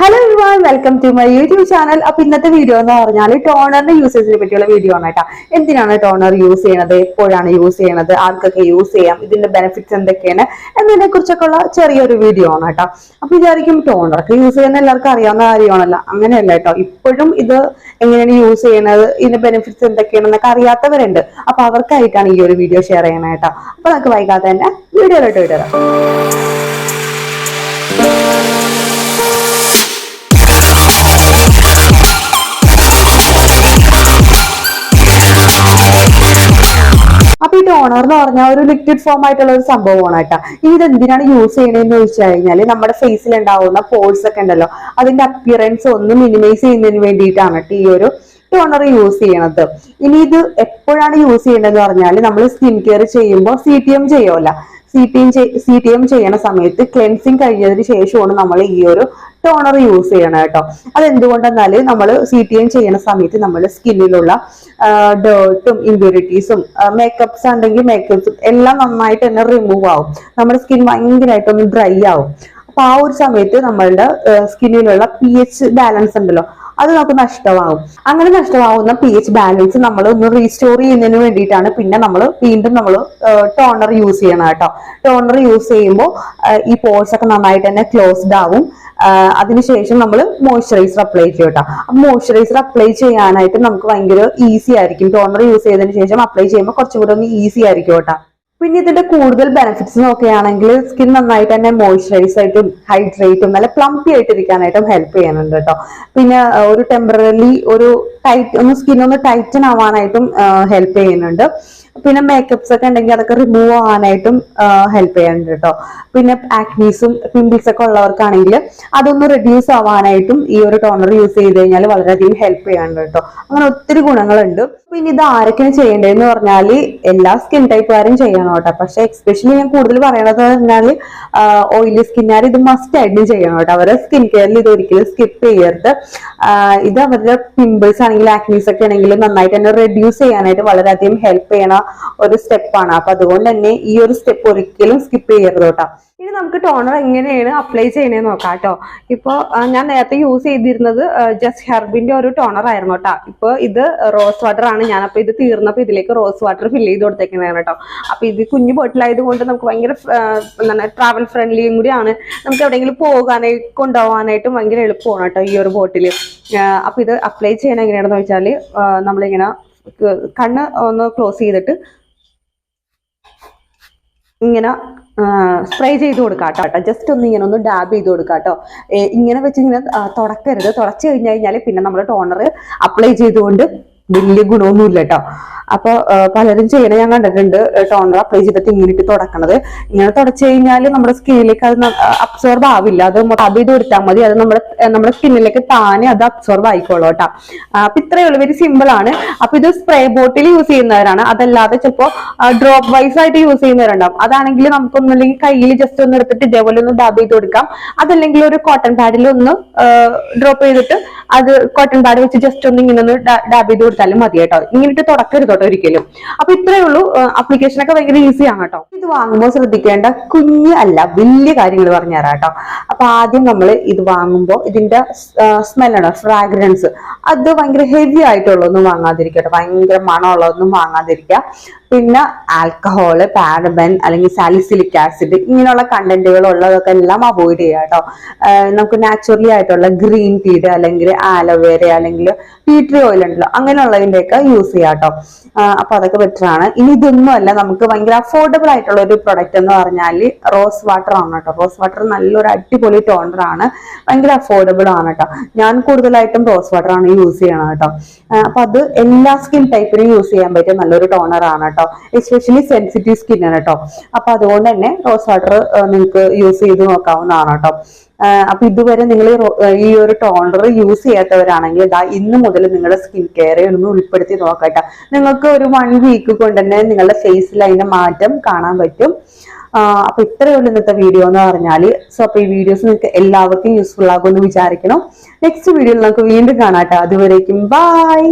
Hello everyone, welcome to my YouTube channel. അപ്പോൾ ഇന്നത്തെ video എന്ന് പറഞ്ഞാൽ ടോണറിന്റെ യൂസേജിനെ പറ്റിയുള്ള വീഡിയോ ആണ് കേട്ടോ. എന്തിനാണ് ടോണർ യൂസ് ചെയ്യുന്നത്, എപ്പോഴാണ് യൂസ് ചെയ്യുന്നത്, ആർക്കൊക്കെ യൂസ് ചെയ്യാം, ഇതിന്റെ ബെനിഫിറ്റ്സ് എന്തൊക്കെയാണ് എന്നതിനെ കുറിച്ചൊക്കെയുള്ള ചെറിയൊരു വീഡിയോ ആണ് കേട്ടോ. അപ്പോൾ വിചാരിക്കും ടോണറൊക്കെ യൂസ് ചെയ്യുന്ന എല്ലാവർക്കും അറിയാവുന്ന കാര്യമാണല്ലോ. അങ്ങനെയല്ല കേട്ടോ. ഇപ്പോഴും ഇത് എങ്ങനെയാണ് യൂസ് ചെയ്യുന്നത്, ഇതിന്റെ ബെനിഫിറ്റ്സ് എന്തൊക്കെയാണെന്നൊക്കെ അറിയാത്തവരുണ്ട്. അപ്പോൾ അവർക്കായിട്ടാണ് ഈ ഒരു വീഡിയോ ഷെയർ ചെയ്യുന്നത് കേട്ടോ. അപ്പോൾ നമുക്ക് വൈകാതെ തന്നെ വീഡിയോയിലോട്ട് വിടാം. അപ്പൊ ഈ ടോണർ എന്ന് പറഞ്ഞാൽ ഒരു ലിക്വിഡ് ഫോം ആയിട്ടുള്ള ഒരു സംഭവമാണ് കേട്ടോ. ഇത് എന്തിനാണ് യൂസ് ചെയ്യണമെന്ന് ചോദിച്ചു കഴിഞ്ഞാല് നമ്മുടെ ഫേസിൽ ഉണ്ടാവുന്ന പോർസ് ഒക്കെ ഉണ്ടല്ലോ, അതിന്റെ അപ്പിയറൻസ് ഒന്ന് മിനിമൈസ് ചെയ്യുന്നതിന് വേണ്ടിയിട്ടാണ് കേട്ടോ ഈ ഒരു ടോണർ യൂസ് ചെയ്യണത്. ഇനി ഇത് എപ്പോഴാണ് യൂസ് ചെയ്യേണ്ടതെന്ന് പറഞ്ഞാൽ നമ്മൾ സ്കിൻ കെയർ ചെയ്യുമ്പോൾ CTM ചെയ്യുമല്ല, CTM ചെയ്യണ സമയത്ത് ക്ലെൻസിങ് കഴിഞ്ഞതിന് ശേഷമാണ് നമ്മൾ ഈ ഒരു ടോണർ യൂസ് ചെയ്യണം കേട്ടോ. അതെന്തുകൊണ്ടെന്നാല് നമ്മൾ CTM ചെയ്യുന്ന സമയത്ത് നമ്മുടെ സ്കിന്നിലുള്ള ഡേർട്ടും ഇമ്പ്യൂരിറ്റീസും മേക്കപ്സ് ഉണ്ടെങ്കിൽ മേക്കപ്സും എല്ലാം നന്നായിട്ട് തന്നെ റിമൂവ് ആവും. നമ്മുടെ സ്കിൻ ഭയങ്കരമായിട്ടൊന്ന് ഡ്രൈ ആവും. അപ്പൊ ആ ഒരു സമയത്ത് നമ്മളുടെ സ്കിന്നിലുള്ള pH ബാലൻസ് ഉണ്ടല്ലോ, അത് നമുക്ക് നഷ്ടമാകും. അങ്ങനെ നഷ്ടമാവുന്ന pH ബാലൻസ് നമ്മൾ ഒന്ന് റീസ്റ്റോർ ചെയ്യുന്നതിന് വേണ്ടിയിട്ടാണ് പിന്നെ നമ്മൾ വീണ്ടും ടോണർ യൂസ് ചെയ്യണം കേട്ടോ. ടോണർ യൂസ് ചെയ്യുമ്പോൾ ഈ പോർസ് ഒക്കെ നന്നായിട്ട് തന്നെ ക്ലോസ്ഡ് ആവും. അതിനുശേഷം നമ്മൾ മോയ്സ്ചറൈസർ അപ്ലൈ ചെയ്യും കേട്ടോ. അപ്പൊ മോയ്സ്ചറൈസർ അപ്ലൈ ചെയ്യാനായിട്ട് നമുക്ക് ഭയങ്കര ഈസി ആയിരിക്കും. ടോണർ യൂസ് ചെയ്തതിന് ശേഷം അപ്ലൈ ചെയ്യുമ്പോൾ കുറച്ചും കൂടെ ഒന്ന് ഈസി ആയിരിക്കും കേട്ടോ. പിന്നെ ഇതിന്റെ കൂടുതൽ ബെനിഫിറ്റ്സ് നോക്കുകയാണെങ്കിൽ സ്കിൻ നന്നായിട്ട് തന്നെ മോയ്സ്ചറൈസ് ആയിട്ടും ഹൈഡ്രേറ്റും നല്ല പ്ലംപി ആയിട്ടിരിക്കാനായിട്ടും ഹെൽപ്പ് ചെയ്യുന്നുണ്ട് കേട്ടോ. പിന്നെ ഒരു ടെമ്പററി ഒരു സ്കിൻ ഒന്ന് ടൈറ്റൻ ആവാനായിട്ടും ഹെൽപ്പ് ചെയ്യുന്നുണ്ട്. പിന്നെ മേക്കപ്സ് ഒക്കെ ഉണ്ടെങ്കിൽ അതൊക്കെ റിമൂവ് ആവാനായിട്ടും ഹെൽപ്പ് ചെയ്യുന്നുണ്ട് കേട്ടോ. പിന്നെ ആക്നീസും പിമ്പിൾസ് ഒക്കെ ഉള്ളവർക്കാണെങ്കിൽ അതൊന്ന് റെഡ്യൂസ് ആവാനായിട്ടും ഈ ഒരു ടോണർ യൂസ് ചെയ്ത് കഴിഞ്ഞാൽ വളരെയധികം ഹെൽപ്പ് ചെയ്യാനുണ്ട് കേട്ടോ. അങ്ങനെ ഒത്തിരി ഗുണങ്ങളുണ്ട്. പിന്നെ ഇത് ആരൊക്കെയാണ് ചെയ്യേണ്ടതെന്ന് പറഞ്ഞാൽ എല്ലാ സ്കിൻ ടൈപ്പുകാരും ചെയ്യണം കേട്ടോ. പക്ഷെ എക്സ്പെഷ്യലി ഞാൻ കൂടുതൽ പറയണത് പറഞ്ഞാൽ ഓയിലി സ്കിന്നുകാർ ഇത് മസ്റ്റ് ആയിട്ട് ചെയ്യണം കേട്ടോ. അവരുടെ സ്കിൻ കെയറിൽ ഇത് ഒരിക്കലും സ്കിപ്പ് ചെയ്യരുത്. ഇത് അവരുടെ പിമ്പിൾസ് ആണെങ്കിൽ ആക്നീസ് ഒക്കെ ആണെങ്കിലും നന്നായിട്ട് തന്നെ റെഡ്യൂസ് ചെയ്യാനായിട്ട് വളരെയധികം ഹെൽപ്പ് ചെയ്യണ ഒരു സ്റ്റെപ്പാണ്. അപ്പൊ അതുകൊണ്ട് തന്നെ ഈ ഒരു സ്റ്റെപ്പ് ഒരിക്കലും സ്കിപ്പ് ചെയ്യരുത് കേട്ടോ. ഇനി നമുക്ക് ടോണർ എങ്ങനെയാണ് അപ്ലൈ ചെയ്യണേന്ന് നോക്കാം കേട്ടോ. ഇപ്പൊ ഞാൻ നേരത്തെ യൂസ് ചെയ്തിരുന്നത് ജസ്റ്റ് ഹെർബിന്റെ ഒരു ടോണർ ആയിരുന്നു കേട്ടോ. ഇപ്പൊ ഇത് റോസ് വാട്ടർ ആണ്. ഞാനപ്പോ ഇത് തീർന്നപ്പോ ഇതിലേക്ക് റോസ് വാട്ടർ ഫില്ല് ചെയ്ത് കൊടുത്തേക്കുന്നതാണ് കേട്ടോ. അപ്പൊ ഇത് കുഞ്ഞു ബോട്ടിലായത് കൊണ്ട് നമുക്ക് ഭയങ്കര എന്താണ് ട്രാവൽ ഫ്രണ്ട്ലിയും കൂടിയാണ്. നമുക്ക് എവിടെയെങ്കിലും പോകാനായിട്ട് കൊണ്ടുപോകാനായിട്ടും ഭയങ്കര എളുപ്പമാണ് കേട്ടോ ഈ ഒരു ബോട്ടില്. അപ്പൊ ഇത് അപ്ലൈ ചെയ്യണ എങ്ങനെയാണെന്ന് വെച്ചാല് നമ്മളിങ്ങനെ കണ്ണ് ഒന്ന് ക്ലോസ് ചെയ്തിട്ട് ഇങ്ങനെ സ്പ്രേ ചെയ്ത് കൊടുക്കാം കേട്ടോ. ജസ്റ്റ് ഒന്ന് ഇങ്ങനെ ഒന്ന് ഡാബ് ചെയ്ത് കൊടുക്കാം കേട്ടോ. ഇങ്ങനെ വെച്ച് ഇങ്ങനെ തുടക്കരുത്. തുടച്ചു കഴിഞ്ഞാൽ പിന്നെ നമ്മൾ ടോണർ അപ്ലൈ ചെയ്തുകൊണ്ട് വലിയ ഗുണമൊന്നുമില്ല കേട്ടോ. അപ്പൊ പലരും ചെയ്യണ ഞാൻ കണ്ടിട്ടുണ്ട്. ടോണർ അപ്ലൈ ചെയ്തിട്ട് ഇങ്ങനെ തുടക്കണത്. ഇങ്ങനെ തുടച്ചു കഴിഞ്ഞാൽ നമ്മുടെ സ്കിന്നിലേക്ക് അത് അബ്സോർബ് ആവില്ല. അത് ചെയ്ത് കൊടുത്താൽ മതി. അത് നമ്മുടെ സ്കിന്നിലേക്ക് താനെ അത് അബ്സോർബ് ആയിക്കോളൂ കേട്ടോ. അപ്പൊ ഇത്രയേ ഉള്ളൂ. വെരി സിമ്പിൾ ആണ്. അപ്പൊ ഇത് സ്പ്രേ ബോട്ടിൽ യൂസ് ചെയ്യുന്നവരാണ്. അതല്ലാതെ ചിലപ്പോ ഡ്രോപ്പ് വൈസ് ആയിട്ട് യൂസ് ചെയ്യുന്നവരുണ്ടാവും. അതാണെങ്കിൽ നമുക്കൊന്നുമില്ലെങ്കിൽ കയ്യിൽ ജസ്റ്റ് ഒന്ന് എടുത്തിട്ട് ഇതേപോലെ ഒന്ന് ഡാബ് ചെയ്ത് കൊടുക്കാം. അതല്ലെങ്കിൽ ഒരു കോട്ടൺ പാഡിൽ ഒന്ന് ഡ്രോപ്പ് ചെയ്തിട്ട് അത് കോട്ടൺ പാഡ് വെച്ച് ജസ്റ്റ് ഒന്ന് ഇങ്ങനെ ഒന്ന് ഡാബ് ചെയ്ത് കൊടുത്താലും മതി കേട്ടോ. ഇങ്ങനെയിട്ട് തുടക്കരുത് കേട്ടോ ഒരിക്കലും. അപ്പൊ ഇത്രയേ ഉള്ളൂ. അപ്ലിക്കേഷൻ ഒക്കെ ഭയങ്കര ഈസി ആണ് കേട്ടോ. ഇത് വാങ്ങുമ്പോൾ ശ്രദ്ധിക്കേണ്ട കുഞ്ഞ് അല്ല വലിയ കാര്യങ്ങൾ പറഞ്ഞുതരാം കേട്ടോ. അപ്പൊ ആദ്യം നമ്മൾ ഇത് വാങ്ങുമ്പോൾ ഇതിന്റെ സ്മെല്ലാണ്, ഫ്രാഗ്രൻസ്, അത് ഭയങ്കര ഹെവി ആയിട്ടുള്ളതൊന്നും വാങ്ങാതിരിക്കട്ടോ. ഭയങ്കര മണമുള്ളതൊന്നും വാങ്ങാതിരിക്കുക. പിന്നെ ആൽക്കഹോള്, പാരബൻ അല്ലെങ്കിൽ സാലിസിലിക് ആസിഡ് ഇങ്ങനെയുള്ള കണ്ടന്റുകൾ ഉള്ളതൊക്കെ എല്ലാം അവോയ്ഡ് ചെയ്യുക കേട്ടോ. നമുക്ക് നാച്ചുറലി ആയിട്ടുള്ള ഗ്രീൻ ടീയുടെ അല്ലെങ്കിൽ ആലോവേര അല്ലെങ്കിൽ ടീ ട്രീ ഓയിൽ ഉണ്ടല്ലോ, അങ്ങനെയുള്ളതിന്റെയൊക്കെ യൂസ് ചെയ്യാം കേട്ടോ. അപ്പൊ അതൊക്കെ ബെറ്റർ ആണ്. ഇനി ഇതൊന്നും അല്ല, നമുക്ക് ഭയങ്കര അഫോർഡബിൾ ആയിട്ടുള്ള ഒരു പ്രൊഡക്റ്റ് എന്ന് പറഞ്ഞാൽ റോസ് വാട്ടർ ആണ് കേട്ടോ. റോസ് വാട്ടർ നല്ലൊരു അടിപൊളി ടോണർ ആണ്. ഭയങ്കര അഫോർഡബിൾ ആണ് കേട്ടോ. ഞാൻ കൂടുതലായിട്ടും റോസ് വാട്ടർ ആണ് യൂസ് ചെയ്യണം കേട്ടോ. അപ്പൊ അത് എല്ലാ സ്കിൻ ടൈപ്പിനും യൂസ് ചെയ്യാൻ പറ്റിയ നല്ലൊരു ടോണർ ആണ് കേട്ടോ. എസ്പെഷ്യലി സെൻസിറ്റീവ് സ്കിന്നാണ് കേട്ടോ. അപ്പൊ അതുകൊണ്ട് തന്നെ റോസ് വാട്ടർ നിങ്ങൾക്ക് യൂസ് ചെയ്ത് നോക്കാവുന്നതാണ് കേട്ടോ. അപ്പൊ ഇതുവരെ നിങ്ങൾ ഈ ഒരു ടോണർ യൂസ് ചെയ്യാത്തവരാണെങ്കിൽ ഇന്ന് മുതൽ നിങ്ങളുടെ സ്കിൻ കെയറെ ഒന്ന് ഉൾപ്പെടുത്തി നോക്കട്ടെ. നിങ്ങൾക്ക് ഒരു 1 വീക്ക് കൊണ്ട് തന്നെ നിങ്ങളുടെ ഫേസിൽ അതിന്റെ മാറ്റം കാണാൻ പറ്റും. അപ്പൊ ഇത്രയേ ഉള്ളൂ ഇന്നത്തെ വീഡിയോ എന്ന് പറഞ്ഞാൽ. സോ അപ്പൊ ഈ വീഡിയോസ് നിങ്ങൾക്ക് എല്ലാവർക്കും യൂസ്ഫുൾ ആകുമെന്ന് വിചാരിക്കണം. നെക്സ്റ്റ് വീഡിയോയിൽ നമുക്ക് വീണ്ടും കാണാം കേട്ടോ. അതുവരേക്കും ബൈ.